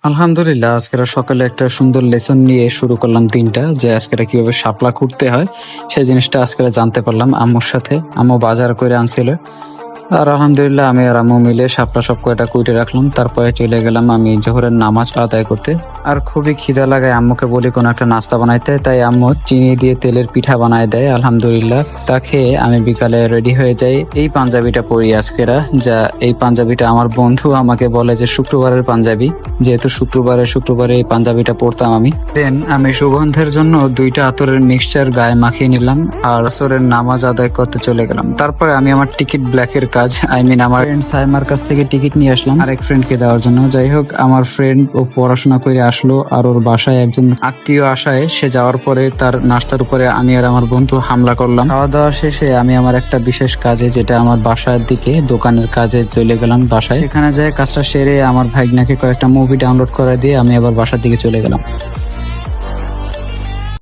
আলহামদুলিল্লাহ, আজকের সকালে একটা সুন্দর লেসন নিয়ে শুরু করলাম দিনটা, যে আজকের কিভাবে শাপলা কুটতে হয় সেই জিনিসটা আজকে জানতে পারলাম আম্মুর সাথে। আম্মু বাজার করে আনছিল, আর আলহামদুলিল্লাহ আমি আর আম্মু মিলে শাপলা সব কয়টা কুইটে রাখলাম। তারপরে চলে গেলাম আমি জোহরের নামাজ আদায় করতে। আর খুবই খিদা লাগায় আম্মুকে বলি কোনো একটা নাস্তা বানাইতে, তাই আম্মু চিনি দিয়ে তেলের পিঠা বানায় দেয় আলহামদুলিল্লাহ। তা খেয়ে আমি বিকালে রেডি হয়ে যাই। এই পাঞ্জাবিটা পরি আজকেরা, যা এই পাঞ্জাবিটা আমার বন্ধু আমাকে বলে যে শুক্রবারের পাঞ্জাবি, যেহেতু শুক্রবারে এই পাঞ্জাবিটা পরতাম আমি। দেন আমি সুগন্ধের জন্য 2টা আতরের মিক্সচার গায়ে মাখিয়ে নিলাম আর আসরের নামাজ আদায় করতে চলে গেলাম। তারপরে আমি আমার টিকিট ব্ল্যাকের কাজ, আমার ফ্রেন্ড সাইমার কাছ থেকে টিকিট নিয়ে আসলাম আরেক ফ্রেন্ডকে দেওয়ার জন্য। যাই হোক, আমার ফ্রেন্ড ও পড়াশোনা করে আসলো, আর ওর বাসায় একজন আত্মীয় আসায় সে যাওয়ার পরে তার নাস্তার উপরে আমি আর আমার বন্ধু হামলা করলাম। খাওয়া দাওয়া শেষে আমি আমার একটা বিশেষ কাজে, যেটা আমার বাসার দিকে দোকানের কাজে চলে গেলাম বাসায়। এখানে যায় কাজটা সেরে আমার ভাইগনাকে কয়েকটা মুভি ডাউনলোড করে দিয়ে আমি আবার বাসার দিকে চলে গেলাম।